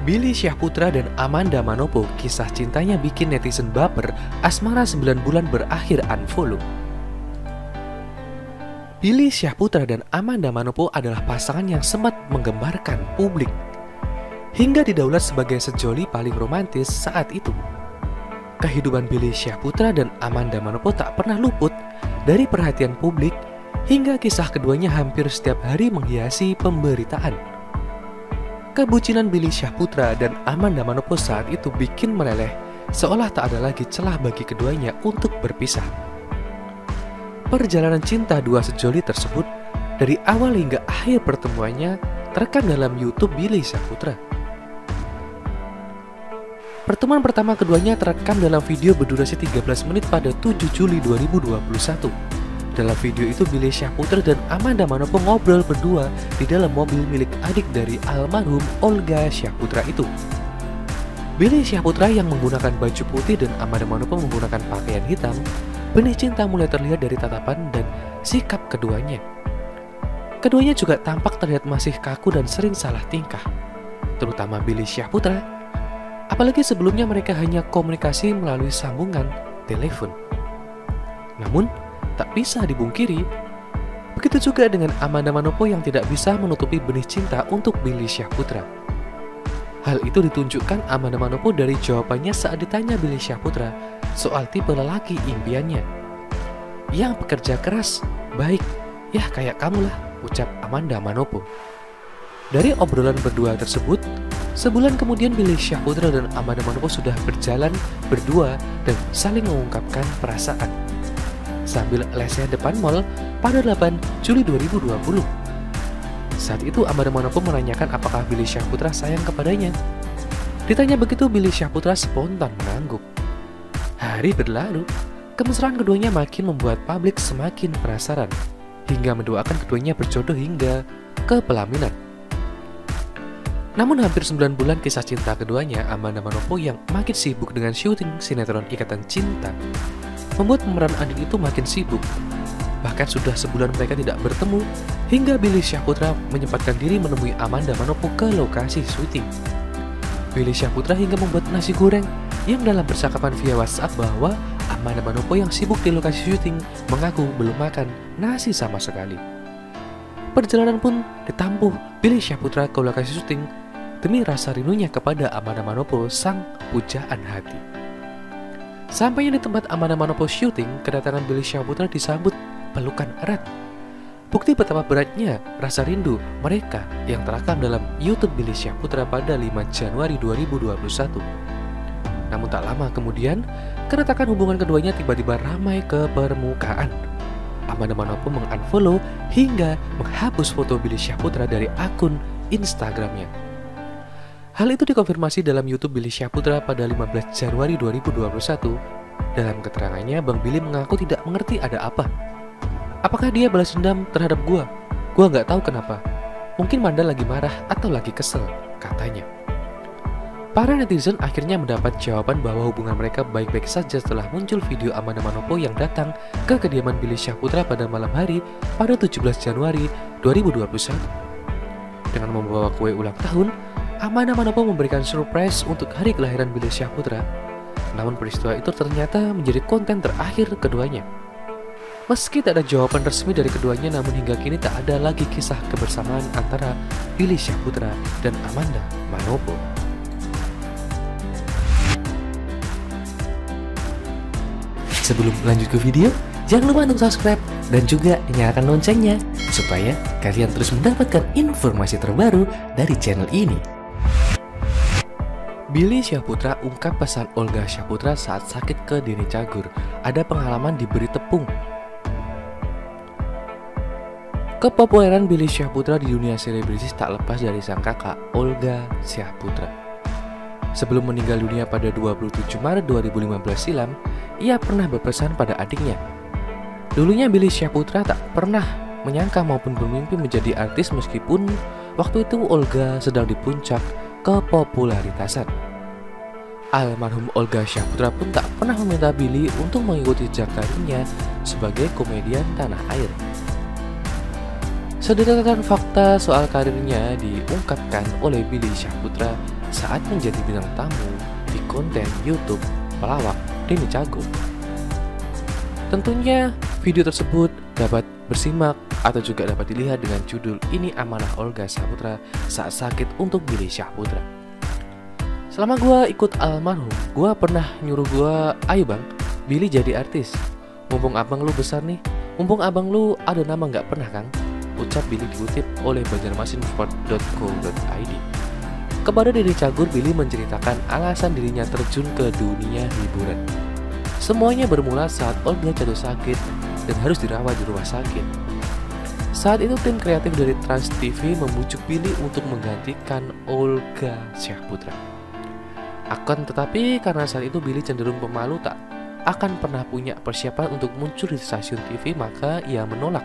Billy Syahputra dan Amanda Manopo, kisah cintanya bikin netizen baper, asmara 9 bulan berakhir unfollow. Billy Syahputra dan Amanda Manopo adalah pasangan yang sempat menggembarkan publik, hingga didaulat sebagai sejoli paling romantis saat itu. Kehidupan Billy Syahputra dan Amanda Manopo tak pernah luput dari perhatian publik, hingga kisah keduanya hampir setiap hari menghiasi pemberitaan. Kebucinan Billy Syahputra dan Amanda Manopo saat itu bikin meleleh, seolah tak ada lagi celah bagi keduanya untuk berpisah. Perjalanan cinta dua sejoli tersebut dari awal hingga akhir pertemuannya terekam dalam YouTube Billy Syahputra. Pertemuan pertama keduanya terekam dalam video berdurasi 13 menit pada 7 Juli 2021. Dalam video itu Billy Syahputra dan Amanda Manopo ngobrol berdua di dalam mobil milik adik dari almarhum Olga Syahputra itu. Billy Syahputra yang menggunakan baju putih dan Amanda Manopo menggunakan pakaian hitam, benih cinta mulai terlihat dari tatapan dan sikap keduanya. Keduanya juga tampak terlihat masih kaku dan sering salah tingkah, terutama Billy Syahputra. Apalagi sebelumnya mereka hanya komunikasi melalui sambungan telepon. Namun, tak bisa dibungkiri, begitu juga dengan Amanda Manopo yang tidak bisa menutupi benih cinta untuk Billy Syahputra. Hal itu ditunjukkan Amanda Manopo dari jawabannya saat ditanya Billy Syahputra soal tipe lelaki impiannya. Yang pekerja keras, baik, ya kayak kamu lah, ucap Amanda Manopo. Dari obrolan berdua tersebut, sebulan kemudian Billy Syahputra dan Amanda Manopo sudah berjalan berdua dan saling mengungkapkan perasaan sambil lesehan depan mall pada 8 Juli 2020. Saat itu Amanda Manopo menanyakan apakah Billy Syahputra sayang kepadanya. Ditanya begitu, Billy Syahputra spontan mengangguk. Hari berlalu, kemesraan keduanya makin membuat publik semakin penasaran, hingga mendoakan keduanya berjodoh hingga ke pelaminan. Namun hampir 9 bulan kisah cinta keduanya, Amanda Manopo yang makin sibuk dengan syuting sinetron Ikatan Cinta membuat pemeran adik itu makin sibuk. Bahkan sudah sebulan mereka tidak bertemu, hingga Billy Syahputra menyempatkan diri menemui Amanda Manopo ke lokasi syuting. Billy Syahputra hingga membuat nasi goreng, yang dalam percakapan via WhatsApp bahwa Amanda Manopo yang sibuk di lokasi syuting mengaku belum makan nasi sama sekali. Perjalanan pun ditampuh Billy Syahputra ke lokasi syuting demi rasa rindunya kepada Amanda Manopo, sang pujaan hati. Sampainya di tempat Amanda Manopo syuting, kedatangan Billy Syahputra disambut pelukan erat. Bukti betapa beratnya rasa rindu mereka yang terekam dalam YouTube Billy Syahputra pada 5 Januari 2021. Namun tak lama kemudian, keretakan hubungan keduanya tiba-tiba ramai ke permukaan. Amanda Manopo mengunfollow hingga menghapus foto Billy Syahputra dari akun Instagramnya. Hal itu dikonfirmasi dalam YouTube Billy Syahputra pada 15 Januari 2021. Dalam keterangannya, Bang Billy mengaku tidak mengerti ada apa. Apakah dia balas dendam terhadap gua? Gua nggak tahu kenapa. Mungkin Manda lagi marah atau lagi kesel, katanya. Para netizen akhirnya mendapat jawaban bahwa hubungan mereka baik-baik saja setelah muncul video Amanda Manopo yang datang ke kediaman Billy Syahputra pada malam hari pada 17 Januari 2021. Dengan membawa kue ulang tahun, Amanda Manopo memberikan surprise untuk hari kelahiran Billy Syahputra. Namun peristiwa itu ternyata menjadi konten terakhir keduanya. Meski tak ada jawaban resmi dari keduanya, namun hingga kini tak ada lagi kisah kebersamaan antara Billy Syahputra dan Amanda Manopo. Sebelum lanjut ke video, jangan lupa untuk subscribe dan juga nyalakan loncengnya supaya kalian terus mendapatkan informasi terbaru dari channel ini. Billy Syahputra ungkap pesan Olga Syahputra saat sakit ke Denny Cagur. Ada pengalaman diberi tepung. Kepopuleran Billy Syahputra di dunia selebritis tak lepas dari sang kakak, Olga Syahputra. Sebelum meninggal dunia pada 27 Maret 2015 silam, ia pernah berpesan pada adiknya. Dulunya Billy Syahputra tak pernah menyangka maupun bermimpi menjadi artis meskipun waktu itu Olga sedang di puncak kepopularitasan. Almarhum Olga Syahputra pun tak pernah meminta Billy untuk mengikuti jejak karirnya sebagai komedian tanah air. Sederetan fakta soal karirnya diungkapkan oleh Billy Syahputra saat menjadi bintang tamu di konten YouTube pelawak Denny Cagur. Tentunya video tersebut dapat bersimak atau juga dapat dilihat dengan judul "Ini Amanah Olga Saputra Saat Sakit untuk Billy Syahputra". Selama gue ikut almarhum, gue pernah nyuruh gue, "Ayo bang, Billy jadi artis. Mumpung abang lu besar nih, mumpung abang lu ada nama nggak pernah kan?" Ucap Billy dikutip oleh banjarmasinsport.co.id. Kepada Denny Cagur, Billy menceritakan alasan dirinya terjun ke dunia hiburan. Semuanya bermula saat Olga jatuh sakit dan harus dirawat di rumah sakit. Saat itu tim kreatif dari Trans TV membujuk Billy untuk menggantikan Olga Syahputra. Akan tetapi karena saat itu Billy cenderung pemalu, tak akan pernah punya persiapan untuk muncul di stasiun TV, maka ia menolak.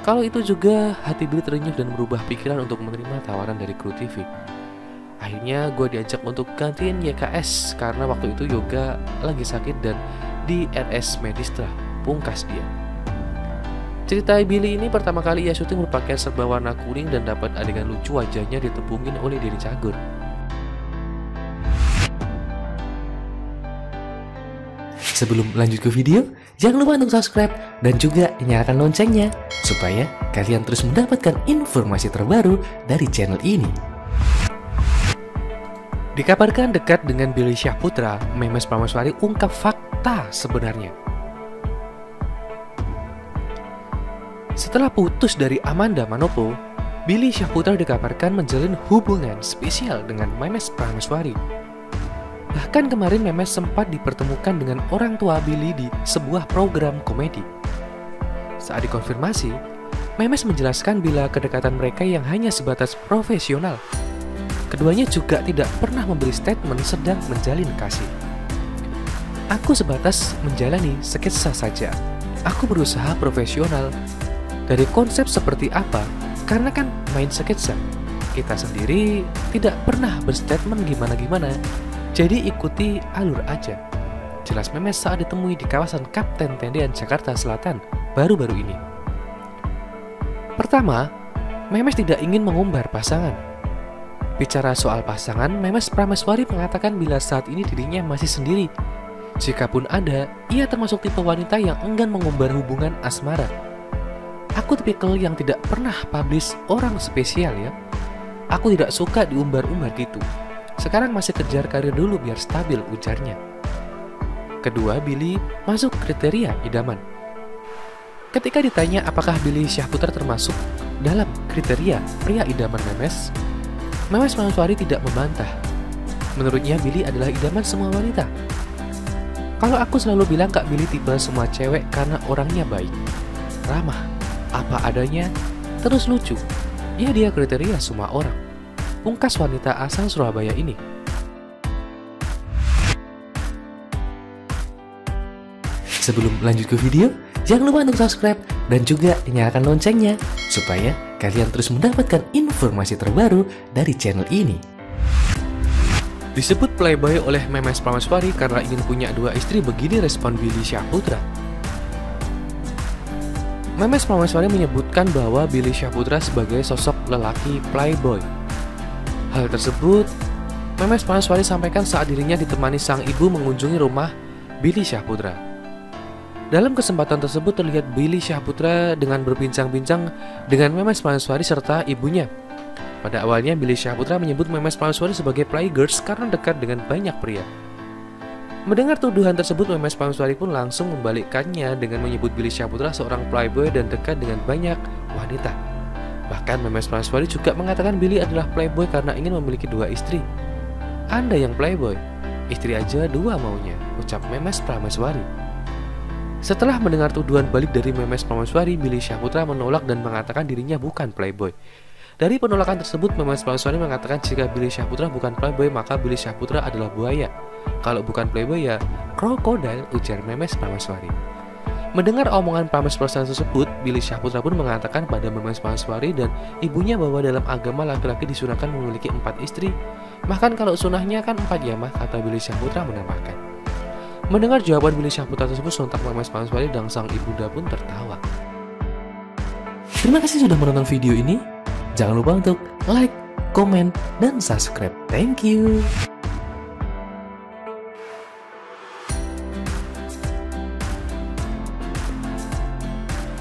Kalau itu juga hati Billy terenyuh dan berubah pikiran untuk menerima tawaran dari kru TV. Akhirnya gue diajak untuk gantiin YKS karena waktu itu Yoga lagi sakit dan di RS Medistra, pungkas dia. Cerita Billy ini pertama kali ia syuting berpakaian serba warna kuning dan dapat adegan lucu wajahnya ditepungin oleh Denny Cagur. Sebelum lanjut ke video, jangan lupa untuk subscribe dan juga nyalakan loncengnya supaya kalian terus mendapatkan informasi terbaru dari channel ini. Dikabarkan dekat dengan Billy Syahputra, Memes Prameswari ungkap fakta sebenarnya. Setelah putus dari Amanda Manopo, Billy Syahputra dikabarkan menjalin hubungan spesial dengan Memes Prameswari. Bahkan kemarin Memes sempat dipertemukan dengan orang tua Billy di sebuah program komedi. Saat dikonfirmasi, Memes menjelaskan bila kedekatan mereka yang hanya sebatas profesional. Keduanya juga tidak pernah memberi statement sedang menjalin kasih. "Aku sebatas menjalani sketsa saja. Aku berusaha profesional. Dari konsep seperti apa? Karena kan main sketsa. Kita sendiri tidak pernah berstatement gimana-gimana. Jadi ikuti alur aja," jelas Memes saat ditemui di kawasan Kapten Tendean, Jakarta Selatan baru-baru ini. Pertama, Memes tidak ingin mengumbar pasangan. Bicara soal pasangan, Memes Prameswari mengatakan bila saat ini dirinya masih sendiri. Jikapun ada, ia termasuk tipe wanita yang enggan mengumbar hubungan asmara. "Aku tipikal yang tidak pernah publish orang spesial ya. Aku tidak suka diumbar-umbar gitu. Sekarang masih kejar karir dulu biar stabil," ujarnya. Kedua, Billy masuk kriteria idaman. Ketika ditanya apakah Billy Syahputra termasuk dalam kriteria pria idaman Memes, Memes Prameswari tidak membantah. Menurutnya Billy adalah idaman semua wanita. "Kalau aku selalu bilang Kak Billy tipe semua cewek karena orangnya baik, ramah, apa adanya, terus lucu. Ya dia kriteria semua orang," pungkas wanita asal Surabaya ini. Sebelum lanjut ke video, jangan lupa untuk subscribe dan juga nyalakan loncengnya supaya kalian terus mendapatkan informasi terbaru dari channel ini. Disebut playboy oleh Memes Prameswari karena ingin punya 2 istri, begini respon Billy Syahputra. Memes Prameswari menyebutkan bahwa Billy Syahputra sebagai sosok lelaki playboy. Hal tersebut Memes Prameswari sampaikan saat dirinya ditemani sang ibu mengunjungi rumah Billy Syahputra. Dalam kesempatan tersebut terlihat Billy Syahputra dengan berbincang-bincang dengan Memes Prameswari serta ibunya. Pada awalnya Billy Syahputra menyebut Memes Prameswari sebagai playgirls karena dekat dengan banyak pria. Mendengar tuduhan tersebut, Memes Prameswari pun langsung membalikkannya dengan menyebut Billy Syahputra seorang playboy dan dekat dengan banyak wanita. Bahkan Memes Prameswari juga mengatakan Billy adalah playboy karena ingin memiliki 2 istri. "Anda yang playboy, istri aja 2 maunya," ucap Memes Prameswari. Setelah mendengar tuduhan balik dari Memes Prameswari, Billy Syahputra menolak dan mengatakan dirinya bukan playboy. Dari penolakan tersebut, Memes Prameswari mengatakan jika Billy Syahputra bukan playboy, maka Billy Syahputra adalah buaya. Kalau bukan playboy ya krokodil, ujar Memes Prameswari. Mendengar omongan Memes Prameswari tersebut, Billy Syahputra pun mengatakan pada Memes Prameswari dan ibunya bahwa dalam agama laki-laki disunahkan memiliki 4 istri. Bahkan kalau sunahnya kan 4 ya mah, kata Billy Syahputra menambahkan. Mendengar jawaban Billy Syahputra tersebut, sontak Memes Prameswari dan sang ibunda pun tertawa. Terima kasih sudah menonton video ini. Jangan lupa untuk like, komen, dan subscribe. Thank you.